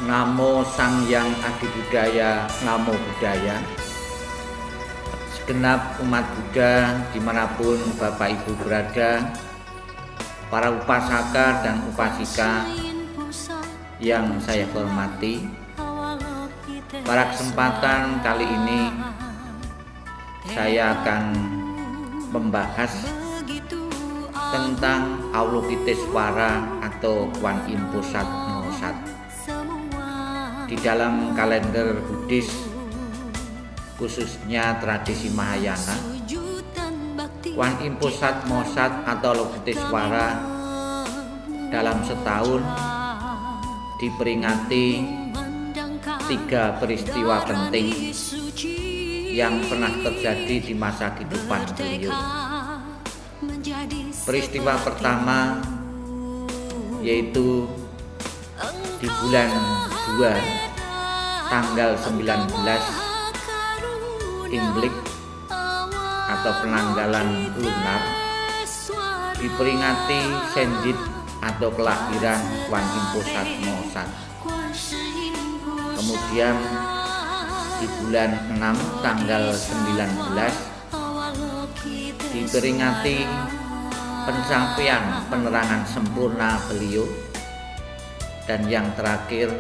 Namo Sang Hyang Adibudaya, Namo Buddhaya. Segenap umat Buddha dimanapun Bapak Ibu berada, para upasaka dan upasika yang saya hormati, pada kesempatan kali ini saya akan membahas tentang Avalokitesvara atau Kwan Im Posat Mohsat. Di dalam kalender Buddhis, khususnya tradisi Mahayana, Kwan Im Posat Mohsat atau Avalokitesvara dalam setahun diperingati 3 peristiwa penting yang pernah terjadi di masa kehidupan beliau. Peristiwa pertama yaitu di bulan 2 tanggal 19 Imlek atau penanggalan lunar diperingati Senjit atau kelahiran Kwan Im Posat Mohsat. Kemudian di bulan 6 tanggal 19 diperingati pencapaian penerangan sempurna beliau. Dan yang terakhir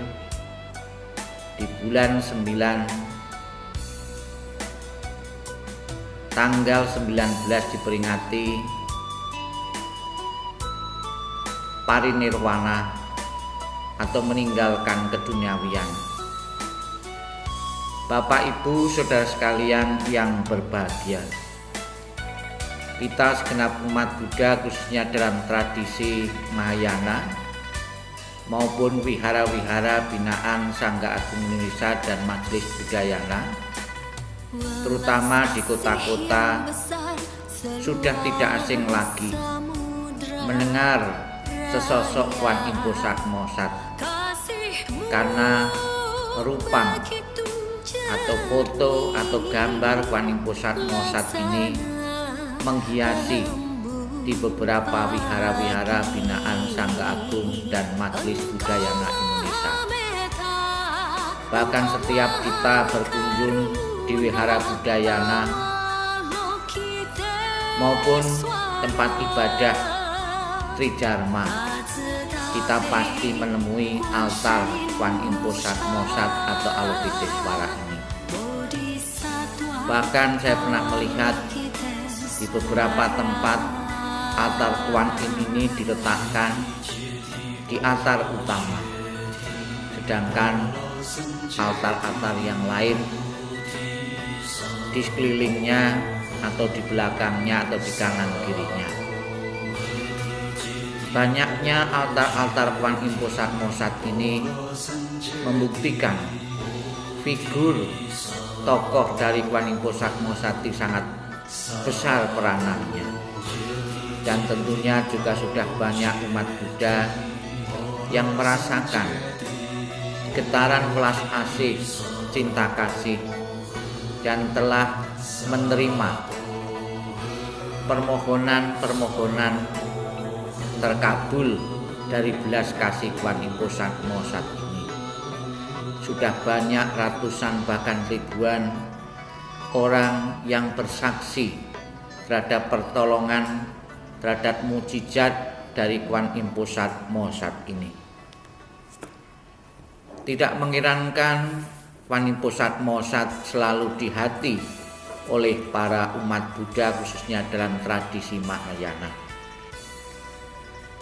di bulan 9 tanggal 19 diperingati parinirwana atau meninggalkan keduniawian. Bapak Ibu saudara sekalian yang berbahagia, kita segenap umat Buddha khususnya dalam tradisi Mahayana maupun wihara-wihara binaan Sangga Agung Indonesia dan Majelis Buddhayana, terutama di kota-kota, sudah tidak asing lagi mendengar sesosok Kwan Im Posat Mohsat, karena rupa atau foto atau gambar Kwan Im Posat Mohsat ini menghiasi di beberapa wihara-wihara binaan Sangga Agung dan Majelis Buddhayana Indonesia. Bahkan setiap kita berkunjung di wihara Buddhayana maupun tempat ibadah Tridharma, kita pasti menemui altar Kwan Im Posat Mohsat atau Avalokitesvara ini. Bahkan saya pernah melihat di beberapa tempat altar Kwan Im ini diletakkan di altar utama, sedangkan altar-altar yang lain di sekelilingnya atau di belakangnya atau di kanan kirinya. Banyaknya altar-altar Kwan Im Posat Mohsat ini membuktikan figur tokoh dari Kwan Im Posat Mohsat itu sangat besar peranannya. Dan tentunya juga sudah banyak umat Buddha yang merasakan getaran welas asih, cinta kasih, dan telah menerima permohonan-permohonan terkabul dari belas kasih Kwan Im Posat Mohsat ini. Sudah banyak ratusan bahkan ribuan orang yang bersaksi terhadap pertolongan, terhadap mukjizat dari Kwan Im Posat Mohsat ini. Tidak mengherankan Kwan Im Posat Mohsat selalu di hati oleh para umat Buddha khususnya dalam tradisi Mahayana.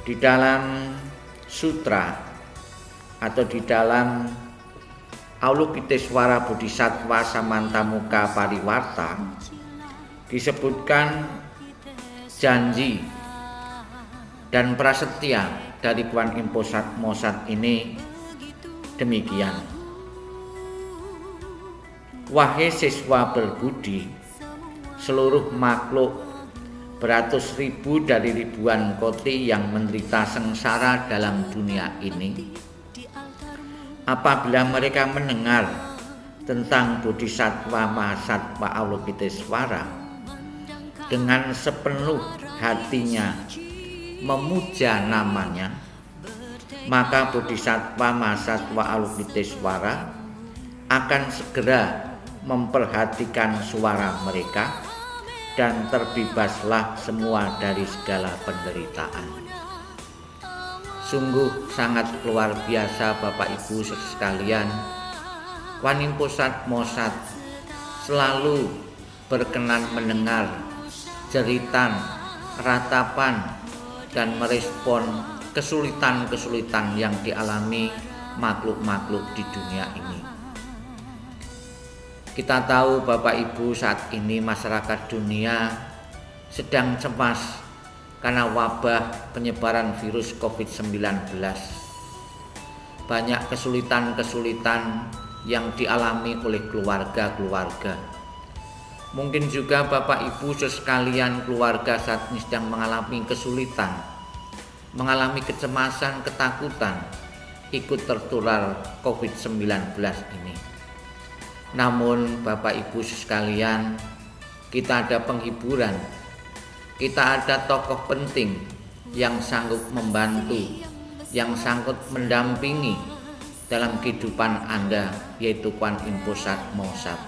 Di dalam sutra atau di dalam Avalokitesvara Bodhisattva Samantamuka Pariwarta disebutkan janji dan prasetya dari Kwan Im Posat Mohsat ini demikian. Wahai siswa berbudi, seluruh makhluk beratus ribu dari ribuan koti yang menderita sengsara dalam dunia ini, apabila mereka mendengar tentang Bodhisattva Mahasattva Avalokitesvara, dengan sepenuh hatinya memuja namanya, maka Bodhisattva Mahasatwa Alukiteswara akan segera memperhatikan suara mereka dan terbebaslah semua dari segala penderitaan. Sungguh sangat luar biasa Bapak Ibu sekalian, Wanimposat Mosat selalu berkenan mendengar jeritan, ratapan, dan merespon kesulitan-kesulitan yang dialami makhluk-makhluk di dunia ini. Kita tahu Bapak Ibu, saat ini masyarakat dunia sedang cemas karena wabah penyebaran virus COVID-19. Banyak kesulitan-kesulitan yang dialami oleh keluarga-keluarga. Mungkin juga Bapak Ibu sekalian keluarga saat ini sedang mengalami kesulitan, mengalami kecemasan, ketakutan, ikut tertular COVID-19 ini. Namun Bapak Ibu sekalian, kita ada penghiburan, kita ada tokoh penting yang sanggup membantu, yang sanggup mendampingi dalam kehidupan Anda, yaitu Wanimposat Mosat.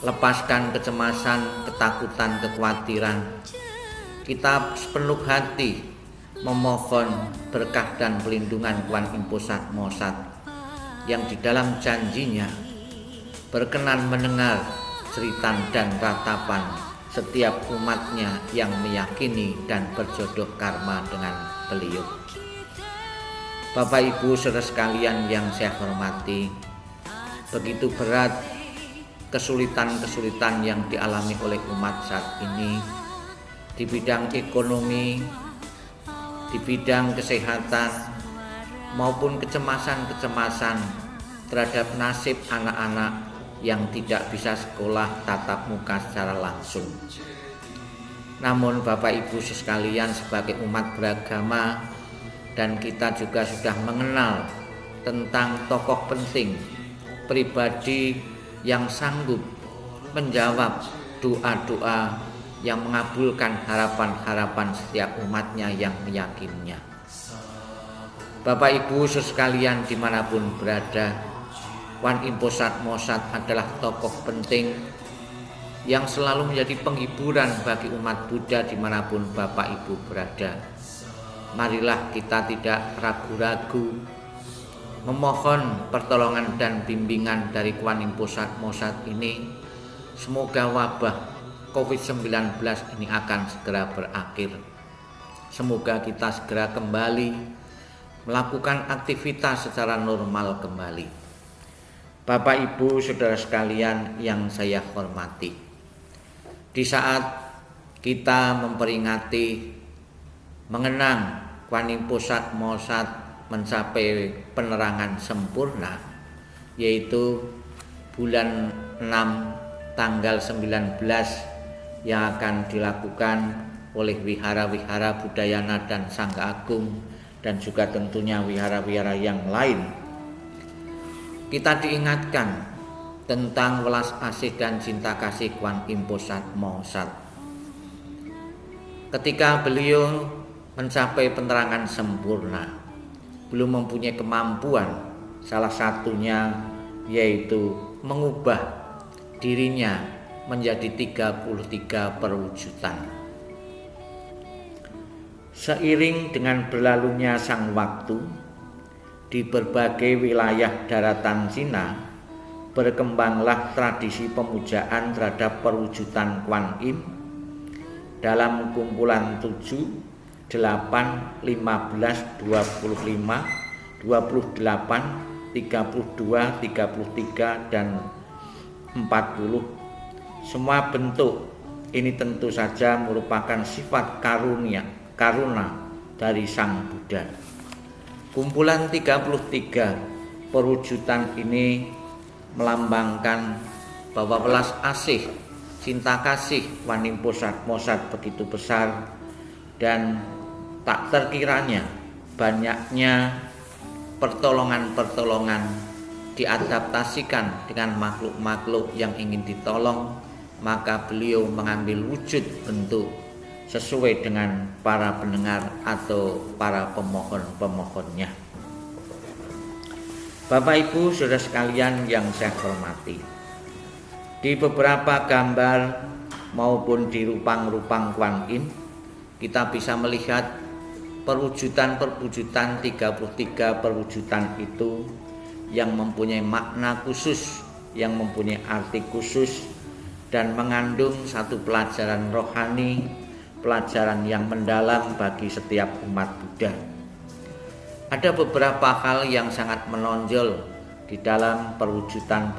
Lepaskan kecemasan, ketakutan, kekhawatiran. Kita sepenuh hati memohon berkah dan pelindungan Wanimposat Mosat yang di dalam janjinya berkenan mendengar cerita dan ratapan setiap umatnya yang meyakini dan berjodoh karma dengan beliau. Bapak Ibu saudara sekalian yang saya hormati, begitu berat kesulitan-kesulitan yang dialami oleh umat saat ini di bidang ekonomi, di bidang kesehatan, maupun kecemasan-kecemasan terhadap nasib anak-anak yang tidak bisa sekolah tatap muka secara langsung. Namun Bapak Ibu sekalian, sebagai umat beragama, dan kita juga sudah mengenal tentang tokoh penting, pribadi yang sanggup menjawab doa-doa yang mengabulkan harapan-harapan setiap umatnya yang meyakininya. Bapak Ibu sekalian dimanapun berada, Wanimposat Mosat adalah tokoh penting yang selalu menjadi penghiburan bagi umat Buddha dimanapun Bapak Ibu berada. Marilah kita tidak ragu-ragu memohon pertolongan dan bimbingan dari Wanimposat Mosat ini. Semoga wabah COVID-19 ini akan segera berakhir. Semoga kita segera kembali melakukan aktivitas secara normal kembali. Bapak Ibu saudara sekalian yang saya hormati, di saat kita memperingati mengenang Wanimposat Mosat mencapai penerangan sempurna, yaitu bulan 6 tanggal 19 yang akan dilakukan oleh wihara-wihara Budayana dan Sangga Agung, dan juga tentunya wihara-wihara yang lain. Kita diingatkan tentang welas asih dan cinta kasih Wanimposat Mosat. Ketika beliau mencapai penerangan sempurna, belum mempunyai kemampuan, salah satunya yaitu mengubah dirinya menjadi 33 perwujudan. Seiring dengan berlalunya sang waktu, di berbagai wilayah daratan Cina berkembanglah tradisi pemujaan terhadap perwujudan Kuan Yin dalam kumpulan 7, 8, 15, 25, 28, 32, 33, dan 40. Semua bentuk ini tentu saja merupakan sifat karuna dari Sang Buddha. Kumpulan 33 perwujudan ini melambangkan bahwa welas asih, cinta kasih Wanimposat Mosat begitu besar, dan tak terkiranya banyaknya pertolongan-pertolongan diadaptasikan dengan makhluk-makhluk yang ingin ditolong, maka beliau mengambil wujud bentuk sesuai dengan para pendengar atau para pemohon-pemohonnya. Bapak Ibu Saudara sekalian yang saya hormati, di beberapa gambar maupun di rupang-rupang Kuan Im kita bisa melihat perwujudan 33 perwujudan itu yang mempunyai makna khusus, yang mempunyai arti khusus dan mengandung satu pelajaran rohani, pelajaran yang mendalam bagi setiap umat Buddha. Ada beberapa hal yang sangat menonjol di dalam perwujudan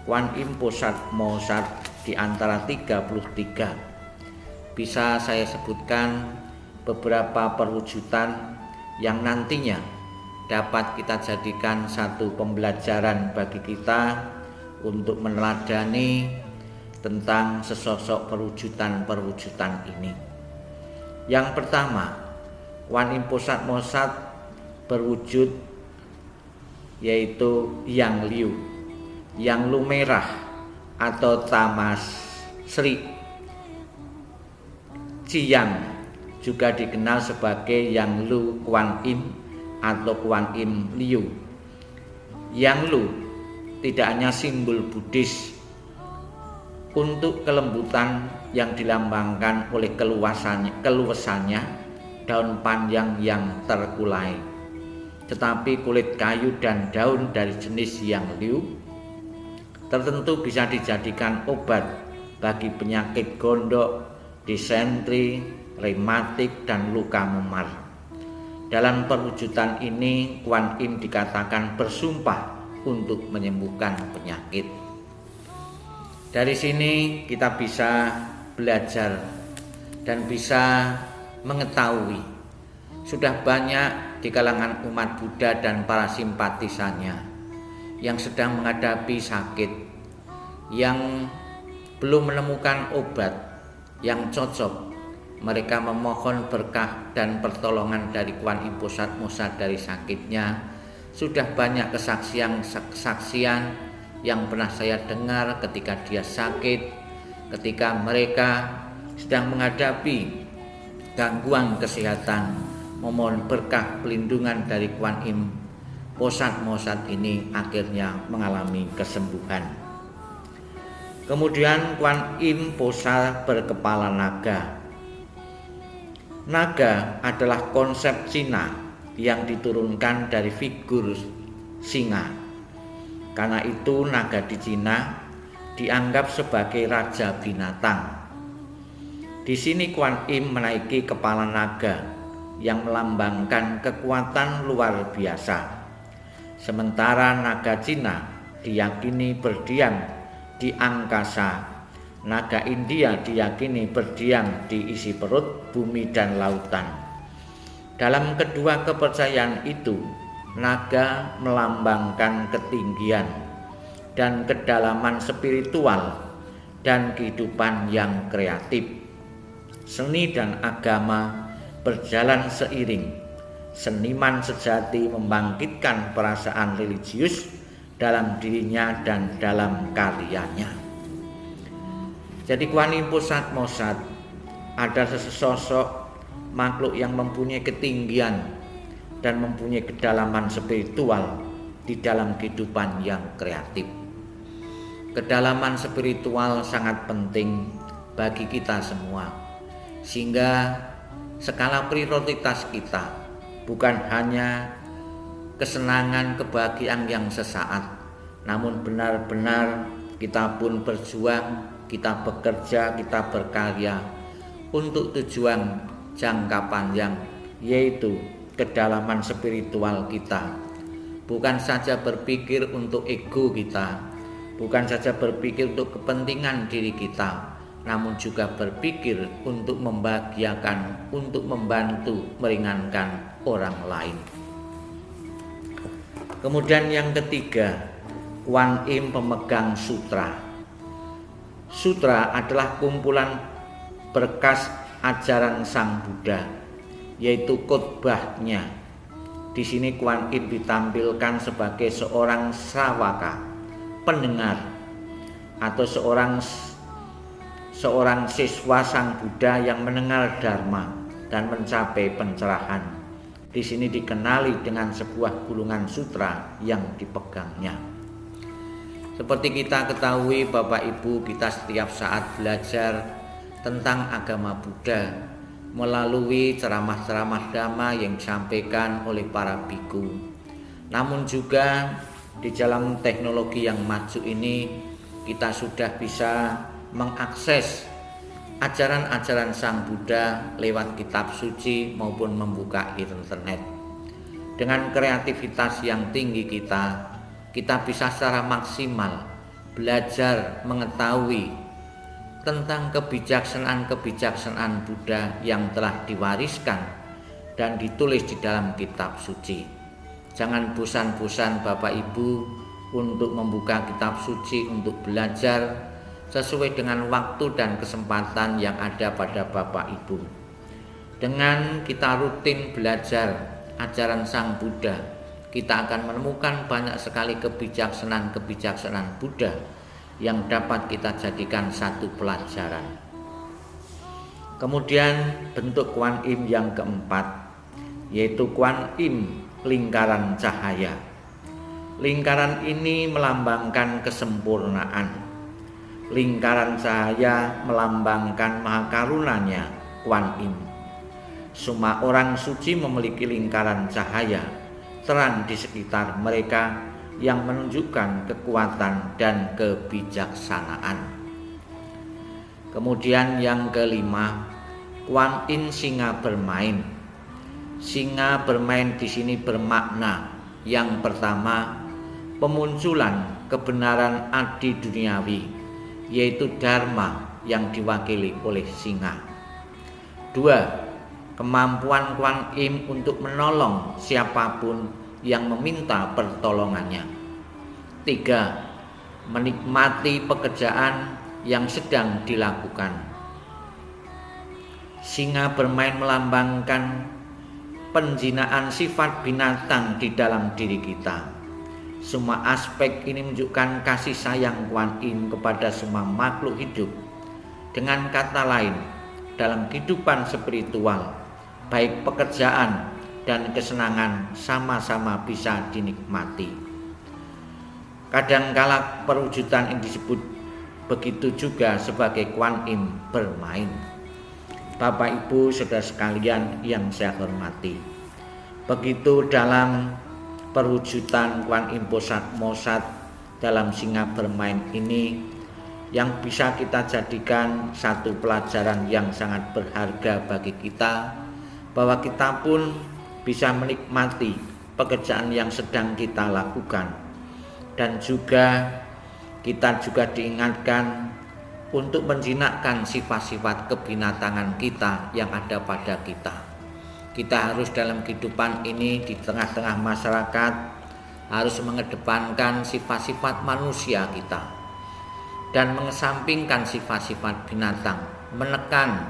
Kuan Im Posatmosat di antara 33. Bisa saya sebutkan beberapa perwujudan yang nantinya dapat kita jadikan satu pembelajaran bagi kita untuk meneladani tentang sesosok perwujudan ini. Yang pertama, Kuan Im Posatmosat berwujud yaitu Yang Liu, Yang Lu merah atau Tamas Sri. Ciyang juga dikenal sebagai Yang Lu Kuan Im atau Kuan Im Liu. Yang Lu tidak hanya simbol Buddhis untuk kelembutan yang dilambangkan oleh keluasannya daun panjang yang terkulai, tetapi kulit kayu dan daun dari jenis Yang Liu tertentu bisa dijadikan obat bagi penyakit gondok, disentri, rematik, dan luka memar. Dalam perwujudan ini Kuan Im dikatakan bersumpah untuk menyembuhkan penyakit. Dari sini kita bisa belajar dan bisa mengetahui sudah banyak di kalangan umat Buddha dan para simpatisannya yang sedang menghadapi sakit, yang belum menemukan obat yang cocok. Mereka memohon berkah dan pertolongan dari Kuan Im Posatmosat dari sakitnya. Sudah banyak kesaksian yang pernah saya dengar ketika dia sakit, ketika mereka sedang menghadapi gangguan kesehatan, memohon berkah pelindungan dari Kuan Im Posatmosat ini akhirnya mengalami kesembuhan. Kemudian Kuan Im Posat berkepala naga. Naga adalah konsep Cina yang diturunkan dari figur singa. Karena itu naga di Cina dianggap sebagai raja binatang. Di sini Kuan Im menaiki kepala naga yang melambangkan kekuatan luar biasa. Sementara naga Cina diyakini berdiam di angkasa, naga India diyakini berdiam di isi perut, bumi, dan lautan. Dalam kedua kepercayaan itu, naga melambangkan ketinggian dan kedalaman spiritual dan kehidupan yang kreatif. Seni dan agama berjalan seiring. Seniman sejati membangkitkan perasaan religius dalam dirinya dan dalam karyanya. Jadi Kuan Im Posatmosat ada sesosok makhluk yang mempunyai ketinggian dan mempunyai kedalaman spiritual di dalam kehidupan yang kreatif. Kedalaman spiritual sangat penting bagi kita semua, sehingga skala prioritas kita bukan hanya kesenangan, kebahagiaan yang sesaat, namun benar-benar kita pun berjuang, kita bekerja, kita berkarya untuk tujuan jangka panjang, yaitu kedalaman spiritual kita. Bukan saja berpikir untuk ego kita, bukan saja berpikir untuk kepentingan diri kita, namun juga berpikir untuk membahagiakan, untuk membantu, meringankan orang lain. Kemudian yang ketiga, Kuan Im pemegang sutra. Sutra adalah kumpulan berkas ajaran Sang Buddha, yaitu khotbahnya. Di sini Kuan Im ditampilkan sebagai seorang srawaka, pendengar, atau seorang seorang siswa Sang Buddha yang mendengar Dharma dan mencapai pencerahan. Di sini dikenali dengan sebuah gulungan sutra yang dipegangnya. Seperti kita ketahui Bapak Ibu, kita setiap saat belajar tentang agama Buddha melalui ceramah-ceramah Dhamma yang disampaikan oleh para biku. Namun juga di dalam teknologi yang maju ini kita sudah bisa mengakses ajaran-ajaran Sang Buddha lewat kitab suci maupun membuka internet. Dengan kreativitas yang tinggi kita bisa secara maksimal belajar mengetahui tentang kebijaksanaan Buddha yang telah diwariskan dan ditulis di dalam kitab suci. Jangan bosan-bosan Bapak Ibu untuk membuka kitab suci untuk belajar sesuai dengan waktu dan kesempatan yang ada pada Bapak Ibu. Dengan kita rutin belajar ajaran Sang Buddha, kita akan menemukan banyak sekali kebijaksanaan Buddha yang dapat kita jadikan satu pelajaran. Kemudian bentuk Kuan Im yang keempat, yaitu Kuan Im lingkaran cahaya. Lingkaran ini melambangkan kesempurnaan. Lingkaran cahaya melambangkan maha karunanya Kuan Im. Semua orang suci memiliki lingkaran cahaya terang di sekitar mereka yang menunjukkan kekuatan dan kebijaksanaan. Kemudian yang kelima, Kuan Im singa bermain. Singa bermain di sini bermakna yang pertama, pemunculan kebenaran adi duniawi, yaitu Dharma yang diwakili oleh singa. 2. Kemampuan Kuan Im untuk menolong siapapun yang meminta pertolongannya. 3. Menikmati pekerjaan yang sedang dilakukan. Singa bermain melambangkan penjinaan sifat binatang di dalam diri kita. Semua aspek ini menunjukkan kasih sayang Kuan Im kepada semua makhluk hidup. Dengan kata lain, dalam kehidupan spiritual, baik pekerjaan dan kesenangan sama-sama bisa dinikmati. Kadangkala perwujudan yang disebut begitu juga sebagai Kuan Im bermain. Bapak Ibu saudara sekalian yang saya hormati, begitu dalam perwujudan Kuan Im Posat dalam singa bermain ini yang bisa kita jadikan satu pelajaran yang sangat berharga bagi kita, bahwa kita pun bisa menikmati pekerjaan yang sedang kita lakukan, dan juga kita juga diingatkan untuk menjinakkan sifat-sifat kebinatangan kita yang ada pada kita. Kita harus dalam kehidupan ini di tengah-tengah masyarakat harus mengedepankan sifat-sifat manusia kita dan mengesampingkan sifat-sifat binatang, menekan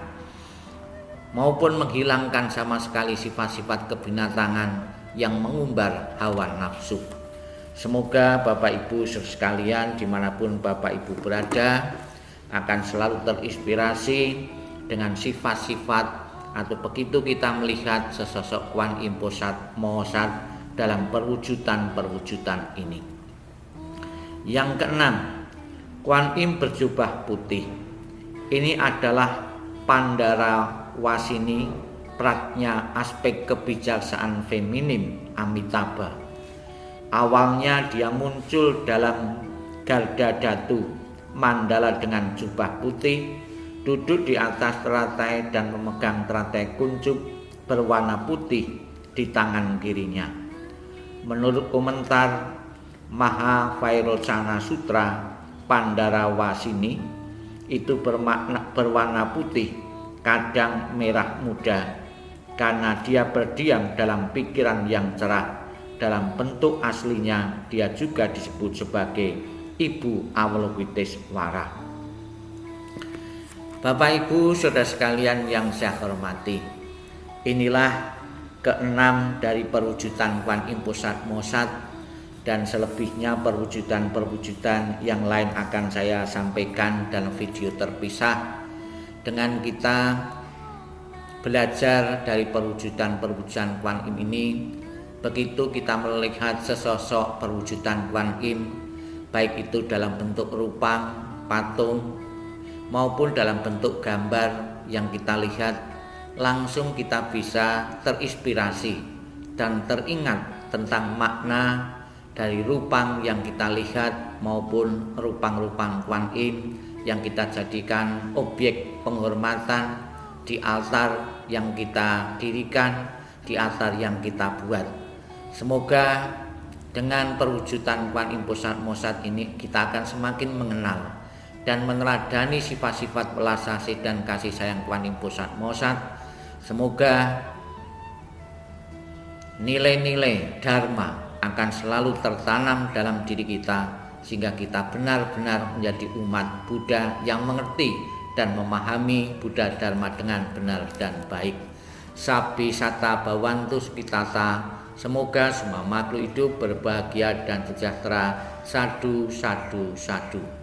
maupun menghilangkan sama sekali sifat-sifat kebinatangan yang mengumbar hawa nafsu. Semoga Bapak Ibu sekalian dimanapun Bapak Ibu berada akan selalu terinspirasi dengan sifat-sifat atau begitu kita melihat sesosok Kuan Im Posat dalam perwujudan ini. Yang keenam, Kuan Im berjubah putih. Ini adalah Pandara Wasini, pratnya aspek kebijaksanaan feminim Amitabha. Awalnya dia muncul dalam Garda Datu mandala dengan jubah putih, duduk di atas teratai dan memegang teratai kuncup berwarna putih di tangan kirinya. Menurut komentar Mahavairochana Sutra, Pandara Wasini itu berwarna putih, kadang merah muda, karena dia berdiam dalam pikiran yang cerah. Dalam bentuk aslinya dia juga disebut sebagai Ibu Awalokiteswara. Bapak Ibu saudara sekalian yang saya hormati, inilah keenam dari perwujudan Kuan Im Posat dan selebihnya perwujudan yang lain akan saya sampaikan dalam video terpisah dengan kita belajar dari perwujudan-perwujudan Kuan Im ini, begitu kita melihat sesosok perwujudan Kuan Im, baik itu dalam bentuk rupa, patung, maupun dalam bentuk gambar yang kita lihat, langsung kita bisa terinspirasi dan teringat tentang makna dari rupang yang kita lihat maupun rupang-rupang Kuan Im yang kita jadikan objek penghormatan di altar yang kita dirikan, di altar yang kita buat. Semoga dengan perwujudan Kuan Im Posat ini kita akan semakin mengenal dan meneladani sifat-sifat welas asih dan kasih sayang Kuan Im Posat. Semoga nilai-nilai dharma akan selalu tertanam dalam diri kita, sehingga kita benar-benar menjadi umat Buddha yang mengerti dan memahami Buddha Dharma dengan benar dan baik. Sabi sata bhavantu sukhitata. Semoga semua makhluk hidup berbahagia dan sejahtera. Sadu, sadu, sadu.